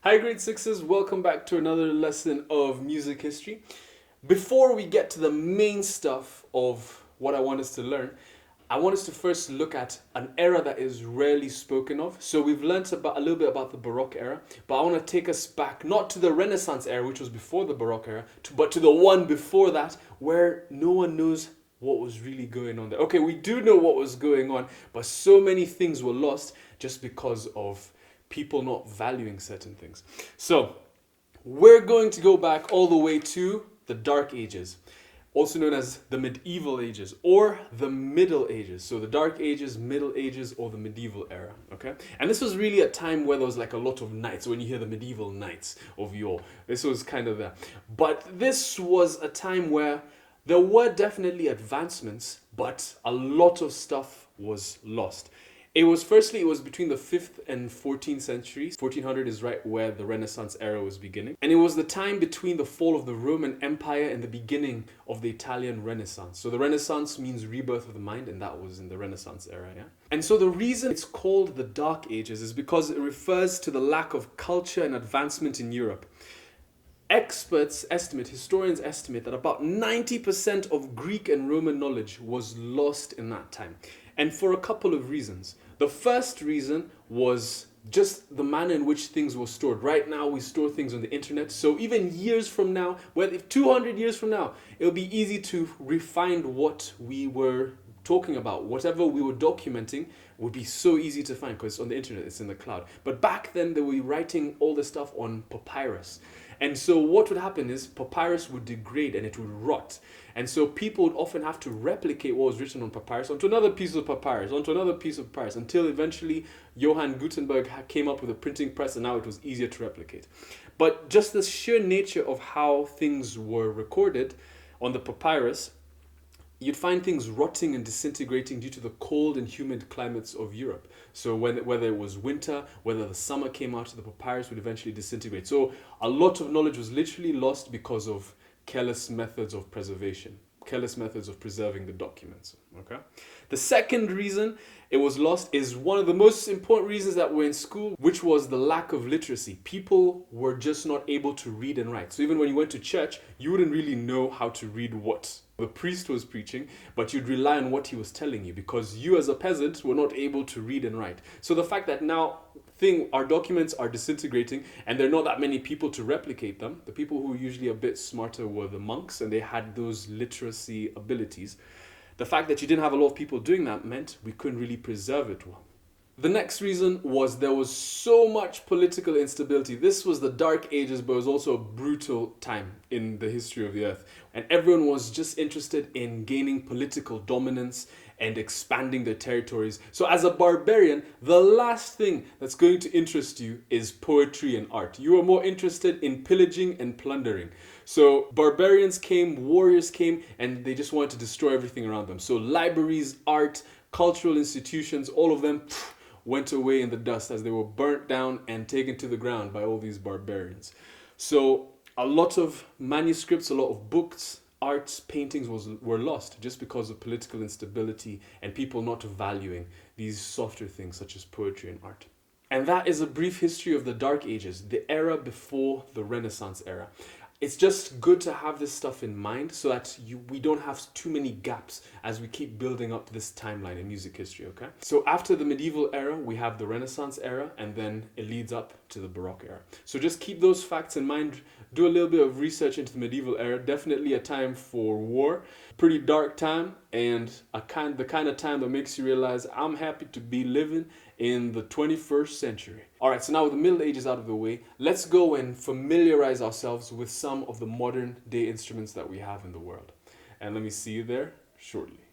Hi grade 6s, welcome back to another lesson of music history. Before we get to the main stuff of what I want us to learn, I want us to first look at an era that is rarely spoken of. So we've learnt about a little bit about the Baroque era, but I want to take us back not to the Renaissance era, which was before the Baroque era, but to the one before that, where no one knows what was really going on there. Okay, we do know what was going on, but so many things were lost just because of people not valuing certain things. So we're going to go back all the way to the Dark Ages, also known as the Medieval Ages or the Middle Ages. So the Dark Ages, Middle Ages, or the Medieval era. Okay, and this was really a time where there was like a lot of knights. When you hear the medieval knights of yore, this was kind of there. But this was a time where there were definitely advancements, but a lot of stuff was lost. It was between the 5th and 14th centuries. 1400 is right where the Renaissance era was beginning. And it was the time between the fall of the Roman Empire and the beginning of the Italian Renaissance. So the Renaissance means rebirth of the mind, and that was in the Renaissance era, yeah? And so the reason it's called the Dark Ages is because it refers to the lack of culture and advancement in Europe. Historians estimate that about 90% of Greek and Roman knowledge was lost in that time. And for a couple of reasons. The first reason was just the manner in which things were stored. Right now, we store things on the internet. So even years from now, if 200 years from now, it'll be easy to refine what we were talking about. Whatever we were documenting would be so easy to find because it's on the internet, it's in the cloud. But back then, they were writing all this stuff on papyrus. And so what would happen is papyrus would degrade and it would rot. And so people would often have to replicate what was written on papyrus onto another piece of papyrus, onto another piece of papyrus, until eventually Johann Gutenberg came up with a printing press and now it was easier to replicate. But just the sheer nature of how things were recorded on the papyrus, you'd find things rotting and disintegrating due to the cold and humid climates of Europe. So whether it was winter, whether the summer came out, the papyrus would eventually disintegrate. So a lot of knowledge was literally lost because of careless methods of preservation, careless methods of preserving the documents. Okay. The second reason it was lost is one of the most important reasons that we're in school, which was the lack of literacy. People were just not able to read and write. So even when you went to church, you wouldn't really know how to read what the priest was preaching, but you'd rely on what he was telling you because you as a peasant were not able to read and write. So the fact that now our documents are disintegrating and there are not that many people to replicate them, the people who were usually a bit smarter were the monks and they had those literacy abilities. The fact that you didn't have a lot of people doing that meant we couldn't really preserve it well. The next reason was there was so much political instability. This was the Dark Ages, but it was also a brutal time in the history of the earth. And everyone was just interested in gaining political dominance and expanding their territories. So as a barbarian, the last thing that's going to interest you is poetry and art. You are more interested in pillaging and plundering. So barbarians came, warriors came, and they just wanted to destroy everything around them. So libraries, art, cultural institutions, all of them went away in the dust as they were burnt down and taken to the ground by all these barbarians. So a lot of manuscripts, a lot of books, arts, paintings were lost just because of political instability and people not valuing these softer things such as poetry and art. And that is a brief history of the Dark Ages, the era before the Renaissance era. It's just good to have this stuff in mind so that we don't have too many gaps as we keep building up this timeline in music history, okay? So after the medieval era, we have the Renaissance era, and then it leads up to the Baroque era. So just keep those facts in mind. Do a little bit of research into the medieval era. Definitely a time for war. Pretty dark time, and the kind of time that makes you realize I'm happy to be living in the 21st century. All right, so now with the Middle Ages out of the way, let's go and familiarize ourselves with some of the modern day instruments that we have in the world. And let me see you there shortly.